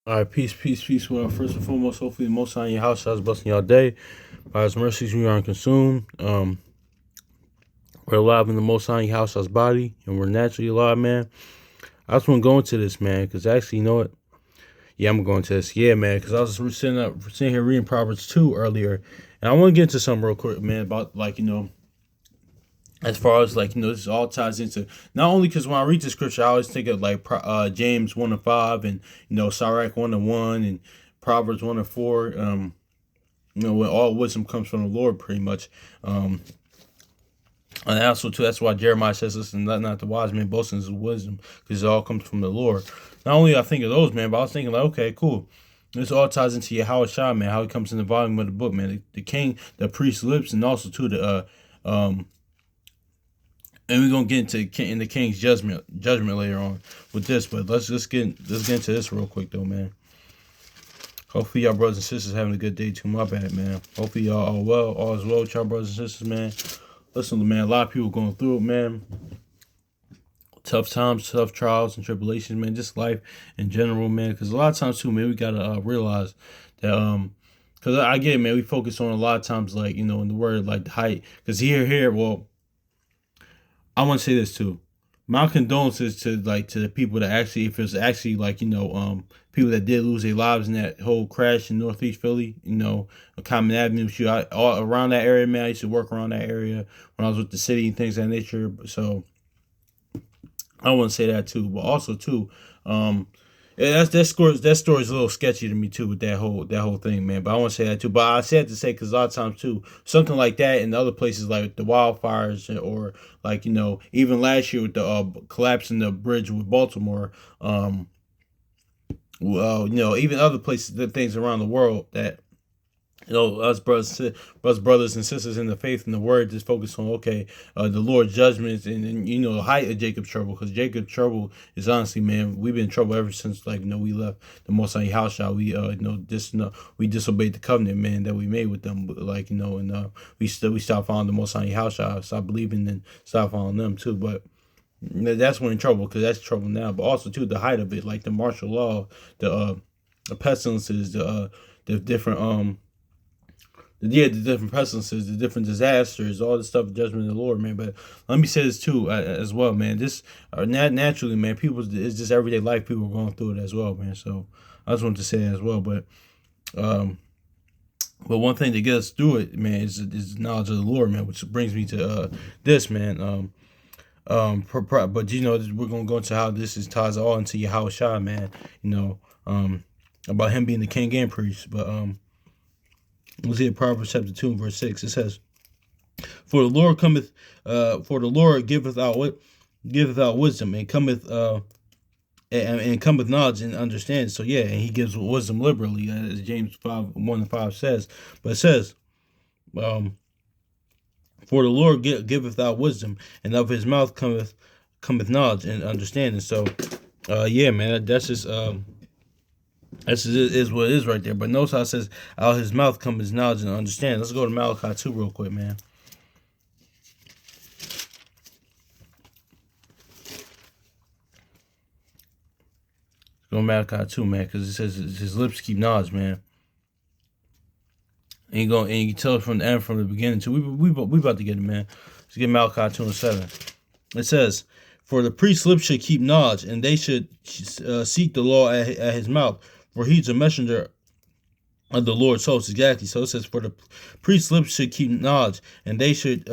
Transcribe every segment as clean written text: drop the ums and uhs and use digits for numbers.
All right, peace, peace, peace. Well, first and foremost, hopefully, the Most High in your house has blessing y'all day. By His mercies, we aren't consumed. We're alive in the Most High in your house, body, and we're naturally alive, man. I just want to go into this, man, because actually, you know what? Yeah, I'm going to this. Yeah, man, because I was sitting here reading Proverbs 2 earlier, and I want to get into something real quick, man, about as far as this all ties into not only because when I read the scripture, I always think of James 1:5 and Sirach 1:1 and Proverbs 1:4. Where all wisdom comes from the Lord, pretty much. And also too, that's why Jeremiah says, "Listen, not the wise man boasting his wisdom, because it all comes from the Lord." Not only I think of those, man, but I was thinking like, okay, cool. This all ties into your Howard Shah, man, how it comes in the volume of the book, man. The king, the priest's lips, and also too and we're gonna get into in the king's judgment later on with this. But let's get into this real quick though, man. Hopefully y'all brothers and sisters having a good day too. My bad, man. Hopefully y'all all is well with y'all brothers and sisters, man. Listen, man, a lot of people going through it, man. Tough times, tough trials and tribulations, man. Just life in general, man. Because a lot of times too, man, we gotta realize that because I get it, man. We focus on a lot of times in the word like the height. Because well, I want to say this too. My condolences to the people that actually, if it's actually people that did lose their lives in that whole crash in Northeast Philly, a Common Avenue shoot, all around that area, man. I used to work around that area when I was with the city and things of that nature. So I want to say that too, but also too, yeah, that story's a little sketchy to me too with that whole thing, man. But I want to say that too. But I said to say because a lot of times too, something like that in other places like the wildfires or even last year with the collapsing the bridge with Baltimore, even other places, the things around the world that us brothers and sisters in the faith and the word just focus on the Lord's judgments and the height of Jacob's trouble, because Jacob's trouble is honestly, man, we've been in trouble ever since we left the Most High house. We disobeyed the covenant, man, that we made with them, but we stopped following the Most High house, stopped believing and stopped following them too. But that's when in trouble, because that's trouble now. But also too the height of it, like the martial law, the pestilences, the different the different pestilences, the different disasters, all the stuff, judgment of the Lord, man. But let me say this too, as well, man. This naturally, man, it's just everyday life. People are going through it as well, man. So I just wanted to say that as well. But one thing that gets us through it, man, is knowledge of the Lord, man. Which brings me to this, man. But we're gonna go into how this ties all into Yahweh Shai, man. About him being the king and priest, but Let's see Proverbs chapter 2 and verse 6. It says, For the Lord giveth out wisdom, and cometh and cometh knowledge and understanding. So yeah, and he gives wisdom liberally, as James 5:1-5 says. But it says, For the Lord giveth out wisdom, and of his mouth cometh knowledge and understanding. So yeah, man, that's just This is what it is right there. But notice how it says, out of his mouth comes knowledge and understanding. Let's go to Malachi 2 real quick, man. Let's go to Malachi 2, man, because it says his lips keep knowledge, man. And you can tell it from the beginning too. We about to get it, man. Let's get Malachi 2 and 7. It says, For the priest's lips should keep knowledge, and they should seek the law at his mouth. For he's a messenger of the Lord's host. Exactly. So it says, for the priest's lips should keep knowledge, and they should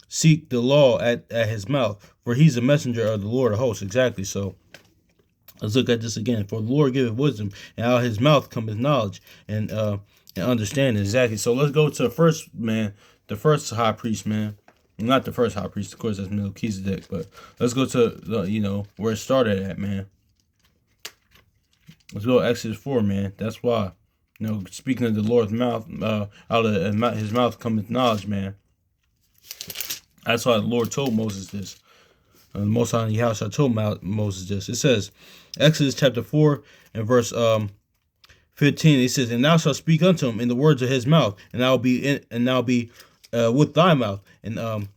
seek the law at his mouth. For he's a messenger of the Lord of hosts. Exactly. So let's look at this again. For the Lord giveth wisdom, and out of his mouth cometh knowledge and understanding. Exactly. So let's go to the first high priest, man. Not the first high priest, of course, that's Melchizedek, but let's go to where it started at, man. Let's go to Exodus 4, man. That's why. Speaking of the Lord's mouth, out of his mouth cometh knowledge, man. That's why the Lord told Moses this. The Most High Yahweh told Moses this. It says, Exodus chapter 4 and verse 15. It says, And thou shalt speak unto him in the words of his mouth, and thou be with thy mouth, and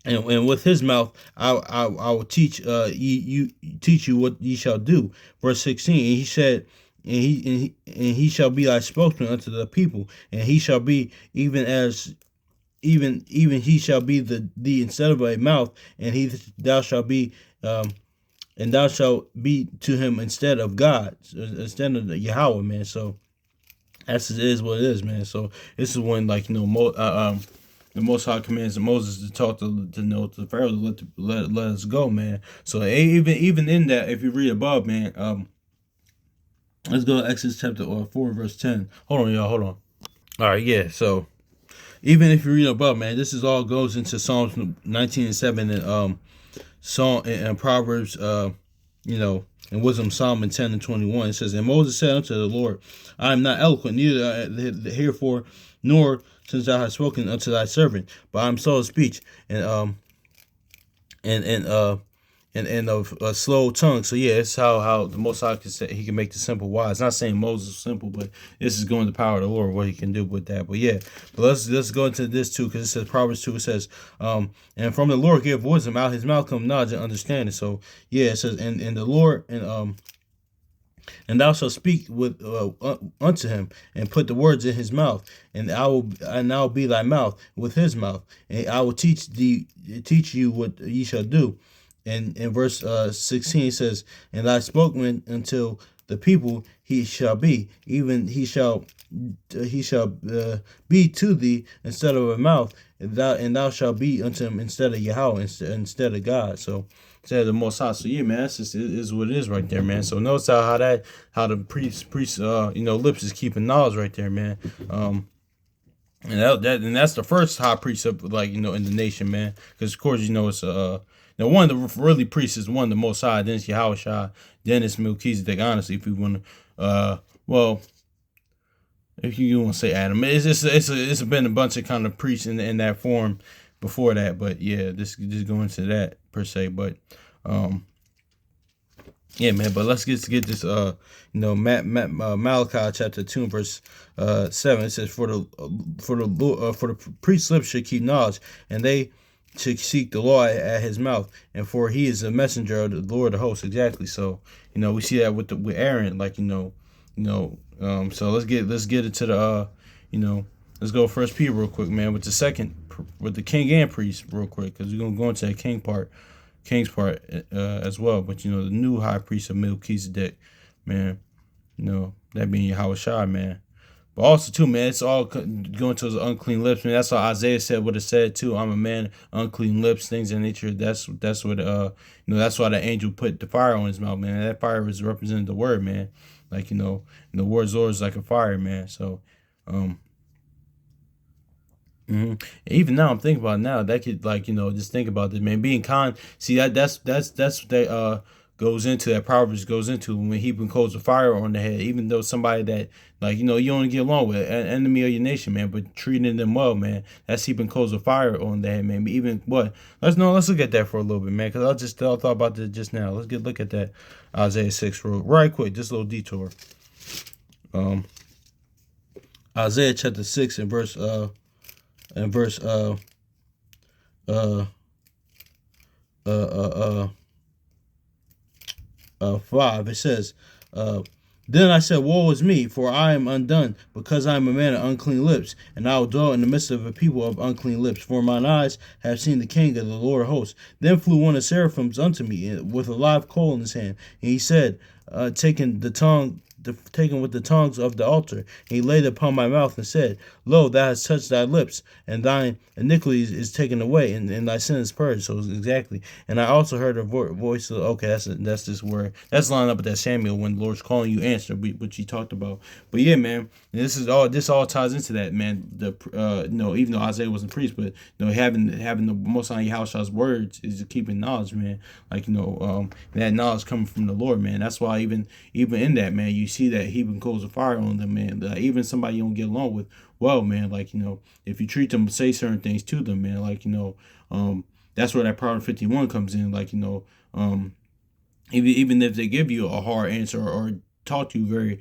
and with his mouth I will teach teach you what ye shall do. Verse 16, and he said, and he shall be thy spokesman unto the people, and he shall be even as even he shall be the instead of a mouth, and he thou shalt be and thou shalt be to him instead of God, instead of Yahweh, man. So that's it is what it is, man. So this is when, like, the Most High commands Moses to talk to Pharaoh to let us go, man. So even in that, if you read above, man, let's go to Exodus chapter 4 verse 10. Hold on, y'all. Hold on. All right, yeah. So even if you read above, man, this is all goes into Psalms 19:7 and Psalm and Proverbs, and Wisdom Psalm 10:21. It says, and Moses said unto the Lord, I am not eloquent, neither herefore, nor since thou hast spoken unto thy servant, but I am slow of speech and and uh and of a slow tongue. So yeah, it's how the Most High can say he can make the simple wise. Not saying Moses is simple, but this is going to the power of the Lord, what he can do with that. But yeah, but let's go into this too, because it says Proverbs 2. It says, and from the Lord give wisdom, out his mouth come knowledge and understanding. So yeah, it says, and the Lord and thou shalt speak with unto him, and put the words in his mouth, and I will be thy mouth with his mouth, and I will teach you what ye shall do. And in verse 16 it says, and thy spokesman until the people he shall be, even he shall be to thee instead of a mouth, and thou shalt be unto him instead of Yahweh, instead of God. So instead of the Most High. So yeah, man, that's just it is what it is right there, man. So notice how the priest lips is keeping knowledge right there, man. And that's the first high priest of, like, in the nation, man. Because of course it's now one of the really priests is one of the Most High. Then it's Yahweh Shai. Then it's Melchizedek. Honestly, if you want to, if you want to say Adam, it's been a bunch of kind of priests in that form before that. But yeah, this just go into that per se. But yeah, man. But let's get this. Malachi chapter 2 verse 7. It says, for the priest's lips should keep knowledge, and they should seek the law at his mouth, and for he is a messenger of the Lord of hosts. Exactly. So we see that with Aaron, like so let's get into the let's go First Peter real quick, man, with the king and priest real quick, because we're gonna go into that king's part as well. But the new high priest of Melchizedek, man, that being Yahweh Shai, man. But also too, man, it's all going to his unclean lips, man. That's why Isaiah said what it said too. I'm a man, unclean lips, things in nature. That's what that's why the angel put the fire on his mouth, man. That fire was representing the word, man. Like and the word's always like a fire, man. So, even now I'm thinking about it now, that could, like, just think about this, man. Being kind. See, that's what they goes into, that Proverbs goes into, when heaping coals of fire on the head, even though somebody that, like, you don't get along with, an enemy of your nation, man, but treating them well, man, that's heaping coals of fire on the head, man. Even what? Let's look at that for a little bit, man, because I thought about that just now. Let's look at that Isaiah 6 right quick, just a little detour. Isaiah chapter 6 and verse 5, it says, then I said, woe is me, for I am undone, because I am a man of unclean lips, and I will dwell in the midst of a people of unclean lips. For mine eyes have seen the King of the Lord of hosts. Then flew one of the seraphims unto me, with a live coal in his hand, and he said, taking with the tongs of the altar, and he laid it upon my mouth and said, lo, thou hast touched thy lips, and thine iniquity is taken away, and thy sin is purged. So exactly. And I also heard a voice of, okay, that's this word. That's lined up with that Samuel, when the Lord's calling you, answer, which he talked about. But yeah, man, this all ties into that, man. Even though Isaiah wasn't a priest, but having the Most High Yahweh's words is keeping knowledge, man. Like that knowledge coming from the Lord, man. That's why even in that, man, you see that heaping coals of fire on them, man. Even somebody you don't get along with, well, man, like if you treat them, say certain things to them, man, like that's where that Proverbs 51 comes in, like even if they give you a hard answer, or taught you very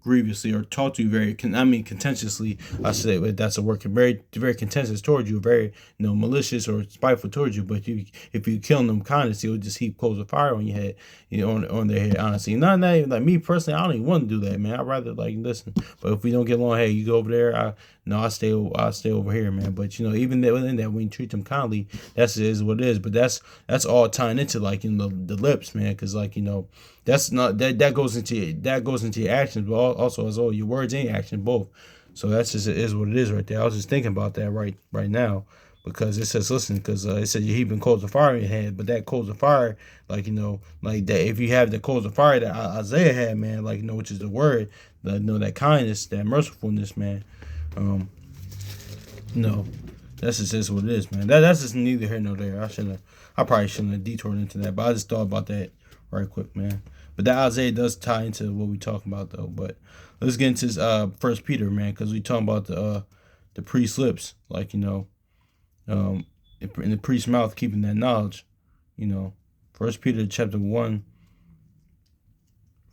grievously, or taught you very contentiously. I say that's a word, very contentious towards you, very malicious or spiteful towards you. But if you kill them kindness, he'll just heap coals of fire on your head, on their head. Honestly, not that, like me personally, I don't even want to do that, man. I'd rather listen. But if we don't get along, hey, you go over there. I stay over here, man. But even within that, when you treat them kindly, is what it is. But that's all tying into the lips, man. Because that's not that goes into your actions, but also as all your words and your action both. So that's just is what it is right there. I was just thinking about that right now, because it says, listen, because it said you're heaping coals of fire in your head, but that coals of fire, like that, if you have the coals of fire that Isaiah had, man, which is the word, that kindness, that mercifulness, man. No, that's just what it is, man. That's just neither here nor there. I probably shouldn't have detoured into that, but I just thought about that right quick, man. But that Isaiah does tie into what we talking about, though. But let's get into First Peter, man, because we talking about the priest's lips, in the priest's mouth, keeping that knowledge, First Peter chapter 1,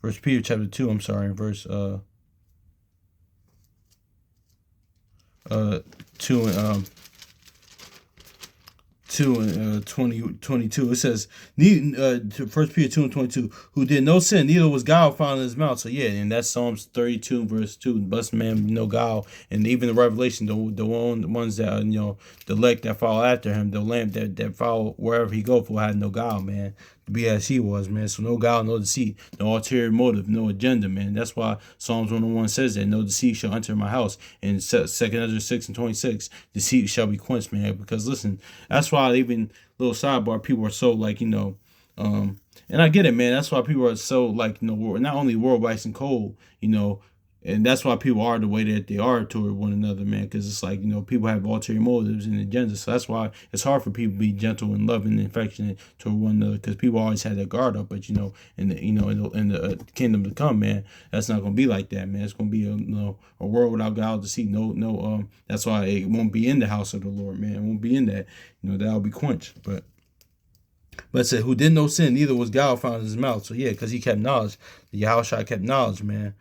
First Peter chapter 2, I'm sorry, verse 2 and 22. It says, First Peter 2 and 22, who did no sin, neither was guile found in his mouth. So yeah, and that's Psalms 32 verse 2. Blessed man, no guile. And even the Revelation, the ones that the elect that follow after him, the lamb that follow wherever he go for, had no guile, man. To be as he was, man. So no guile, no deceit, no ulterior motive, no agenda, man. That's why Psalms 101 says that no deceit shall enter my house. And 2 Ezra 6 and 26, deceit shall be quenched, man. Because listen, that's why even little sidebar, people are so and I get it, man. That's why people are so not only world bites and cold, and that's why people are the way that they are toward one another, man. Because it's people have ulterior motives and agendas. So that's why it's hard for people to be gentle and loving and affectionate toward one another. Because people always have their guard up. But in the kingdom to come, man, that's not gonna be like that, man. It's gonna be a world without guile, deceit. No. That's why it won't be in the house of the Lord, man. It won't be in that. That'll be quenched. But it said, who did no sin, neither was guile found in his mouth. So yeah, because he kept knowledge. The Yahushua kept knowledge, man.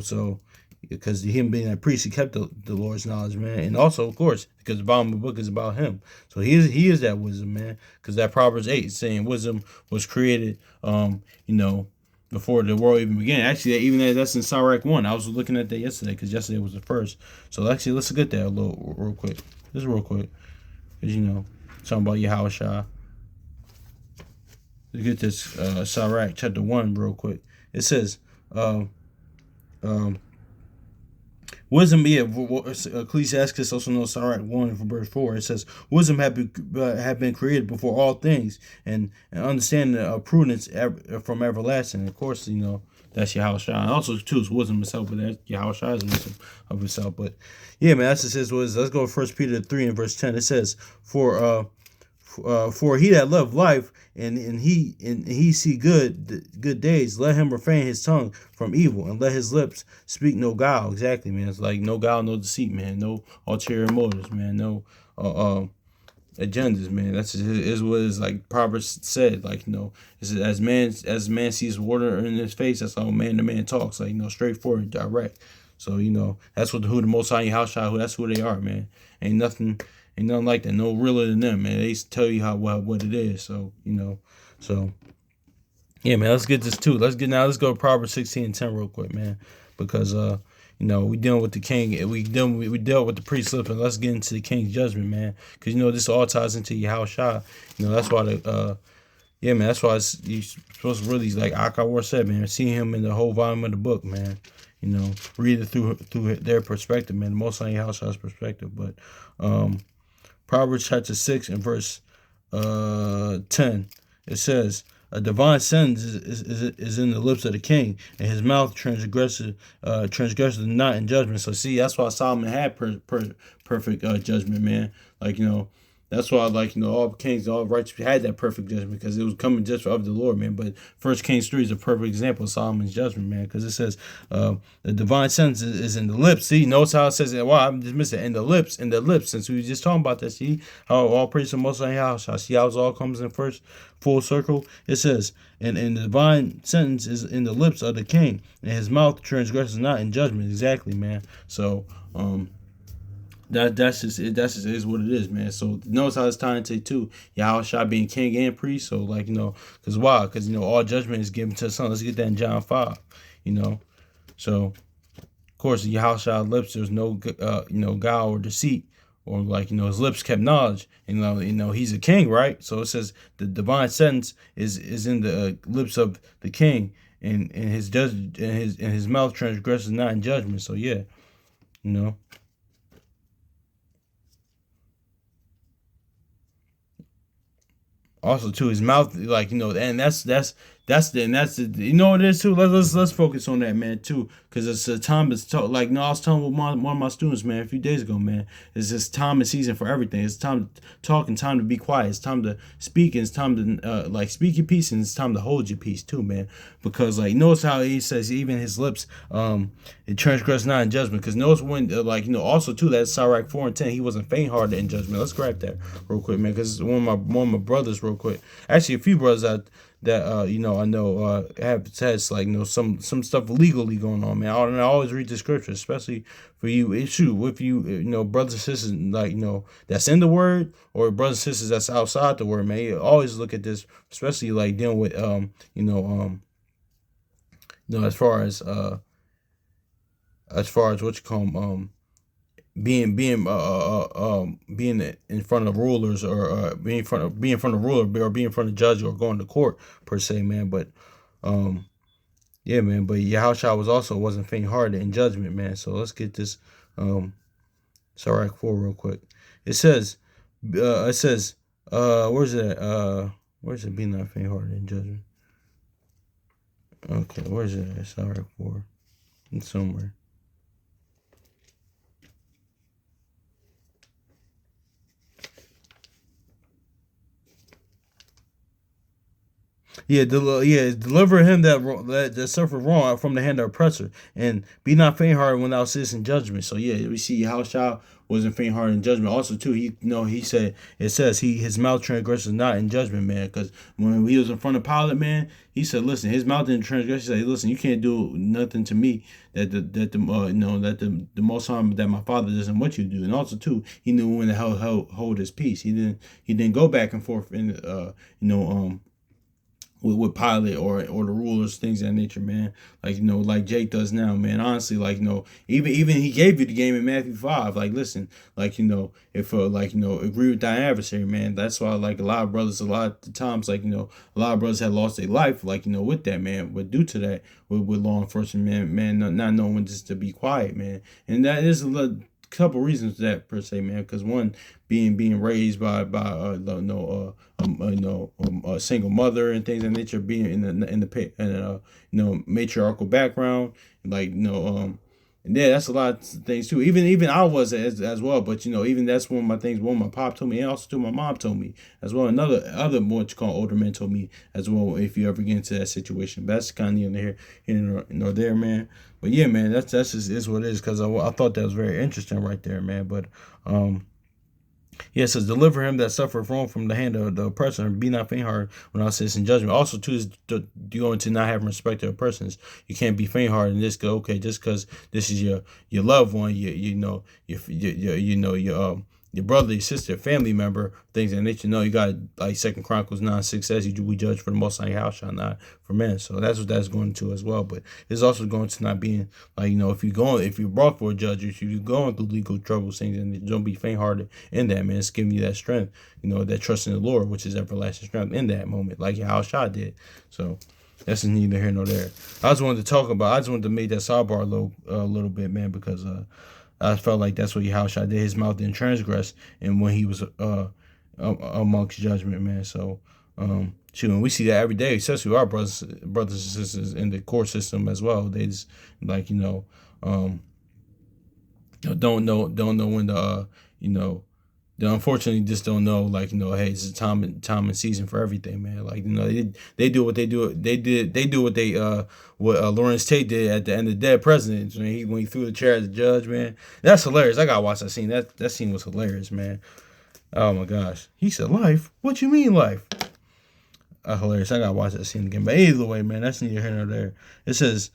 So because him being a priest, he kept the Lord's knowledge, man. And also, of course, because the bottom of the book is about him. So he is that wisdom, man. Because that Proverbs 8 is saying wisdom was created, before the world even began. Actually, even that's in Sirach 1. I was looking at that yesterday, because yesterday was the first. So actually, let's look at that real quick. Just real quick. Because, talking about Yahushua. Let's get this Sirach chapter 1 real quick. It says, wisdom, Ecclesiastes also knows Sirach 1 from verse 4. It says, wisdom have been created before all things, and understanding of prudence from everlasting. Of course, that's Yahushua. And also, too, is wisdom itself, but that's Yahushua's wisdom of itself. But yeah, man, that's just his wisdom. Let's go to 1 Peter 3 and verse 10. It says, for he that loveth life and he see good days, let him refrain his tongue from evil, and let his lips speak no guile. Exactly, man. It's no guile, no deceit, man. No ulterior motives, man. No agendas, man. That's is what is Proverbs said. It's as man sees water in his face, that's how man to man talks. Straightforward, direct. So that's who the Most High Yahushua, that's who they are, man. Ain't nothing like that. No realer than them, man. They tell you what it is. So so yeah, man. Let's get this too. Let's go to Proverbs 16 and 10 real quick, man. Because we dealing with the king. We dealt with the priest slip, and let's get into the king's judgment, man. Because this all ties into Yahushua. That's why yeah, man. That's why you're supposed to really, like Akawar said, man, see him in the whole volume of the book, man. Read it through their perspective, man. Most on Yahushua's perspective, but Proverbs chapter 6 and verse 10, it says, a divine sentence is in the lips of the king, and his mouth transgresseth not in judgment. So see, that's why Solomon had perfect judgment, man. That's why, like, all kings, all righteous had that perfect judgment because it was coming just of the Lord, man. But First Kings 3 is a perfect example of Solomon's judgment, man, because it says the divine sentence is in the lips. See, notice how it says it. Wow, I'm just missing in the lips. Since we were just talking about that, see how all praise to Most High House. I see how it all comes in first full circle. It says, and the divine sentence is in the lips of the king, and his mouth transgresses not in judgment. Exactly, man. So, that's just it. That's just is what it is, man. So notice how it's tying into too. Yahushua being king and priest. So like because why? Because all judgment is given to the Son. Let's get that in John 5. So of course Yahushua's lips there's no guile or deceit, or like his lips kept knowledge. And he's a king, right? So it says the divine sentence is in the lips of the king, and his mouth transgresses not in judgment. So yeah, you know. Also, too, his mouth, like and that's the what it is too. Let's focus on that, man, too, because it's a time to talk. Like, no, I was telling one of my students, man, a few days ago, man, it's just time and season for everything. It's time to talk and time to be quiet. It's time to speak and it's time to speak your peace and it's time to hold your peace too, man. Because notice how he says even his lips it transgress not in judgment. Because notice when also too that Sirach 4:10 he wasn't faint hearted in judgment. Let's grab that real quick, man, because one of my brothers real quick. Actually, a few brothers that I know have tests some stuff legally going on, man. I always read the scripture, especially for you. If you brothers and sisters that's in the word, or brothers and sisters that's outside the word, man. You always look at this, especially dealing with as far as what you call being in front of rulers, or being in front of ruler, or being in front of judge, or going to court per se, man. But yeah, man. But Yahushua wasn't faint hearted in judgment, man. So let's get this Sirach 4 real quick. It says where's it? Be not faint hearted in judgment. Okay, where's it? Sirach 4. It's somewhere. Deliver him that suffer wrong from the hand of oppressor, and be not faint-hearted when thou sittest in judgment. So yeah, we see how Shah wasn't faint-hearted in judgment. Also too, he said his mouth transgresses not in judgment, man. Because when he was in front of Pilate, man, he said, listen, his mouth didn't transgress. He said, listen, you can't do nothing to me that the most harm that my father doesn't want you to do. And also too, he knew when to hold his peace. He didn't go back and forth in with Pilate or the rulers, things of that nature, man. Like Jake does now, man. Honestly, even he gave you the game in Matthew 5. Like, listen, if agree with thy adversary, man. That's why a lot of brothers, a lot of times, a lot of brothers had lost their life, with that, man. But due to that, with law enforcement, man, not knowing when just to be quiet, man. And that is a couple reasons for that per se, man. Because one, being raised by a single mother and things of nature, being in the matriarchal background, and yeah, that's a lot of things too. Even I was as well, but even that's one of my things. One my pop told me, and also too my mom told me as well. Other what you call older men told me as well. If you ever get into that situation, but that's kind of neither here nor there, man. But yeah, man, that's just is what it is. Because I thought that was very interesting right there, man. But yeah, it says, deliver him that suffereth wrong from the hand of the oppressor, and be not faint-hearted when thou sittest in judgment. Also, too, is going to not have respect to persons. You can't be faint-hearted and just go, okay, just because this is your loved one, your brother, your sister, family member, things that nature. You got like 2 Chronicles 9:6 says we judge for the Most High house, shall not for men. So that's what that's going to as well. But it's also going to not being if you're brought for a judge, if you're going through legal troubles, things, and don't be faint hearted in that, man. It's giving you that strength, that trust in the Lord, which is everlasting strength in that moment, like Yahushua did. So that's neither here nor there. I just wanted to make that sidebar a little bit, man, because I felt like that's what Yahushua did. His mouth didn't transgress, and when he was amongst judgment, man. So, and we see that every day, especially with our brothers and sisters in the court system as well. They just don't know when to They unfortunately just don't know, like, hey, it's a time and season for everything, man. Like, they do what they do. They do what Lawrence Tate did at the end of Dead Presidents when he threw the chair at the judge, man. That's hilarious. I gotta watch that scene. That scene was hilarious, man. Oh my gosh. He said, "Life? What you mean life?" Hilarious. I gotta watch that scene again. But either way, man, that's neither here nor there. It says,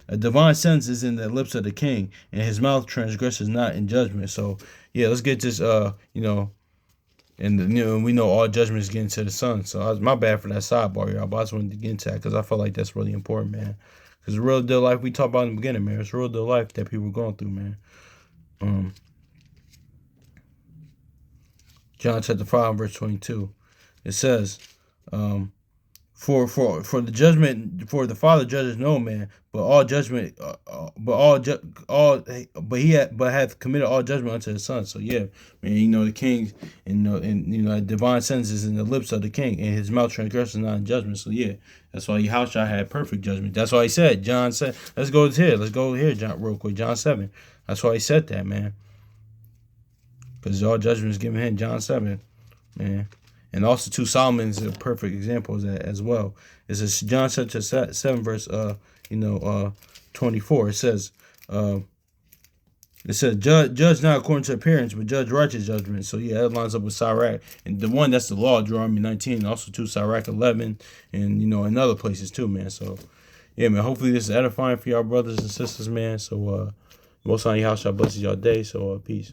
a divine sentence is in the lips of the king, and his mouth transgresses not in judgment. So yeah, let's get this. And we know all judgment is getting to the son. So my bad for that sidebar, y'all. But I just wanted to get into that because I felt like that's really important, man. Because the real deal life we talked about in the beginning, man. It's real deal life that people are going through, man. John chapter 5, verse 22. It says, for the judgment, for the Father judges no man, but all judgment, but hath committed all judgment unto the Son. So yeah, man, the king, and divine sentence is in the lips of the king, and his mouth transgresses not in judgment. So yeah, that's why Yahushua had perfect judgment. That's why he said, John said, let's go here, John, real quick, John 7. That's why he said that, man, because all judgment is given him, John 7, man. And also, too, Solomon's a perfect example of that as well. It says John chapter 7, verse 24. It says, judge not according to appearance, but judge righteous judgment. So yeah, that lines up with Sirach. And the one that's the law, Deuteronomy 19, also too, Sirach 11, and in other places too, man. So yeah, man, hopefully this is edifying for y'all brothers and sisters, man. So most on y'all shall bless y'all day. So peace.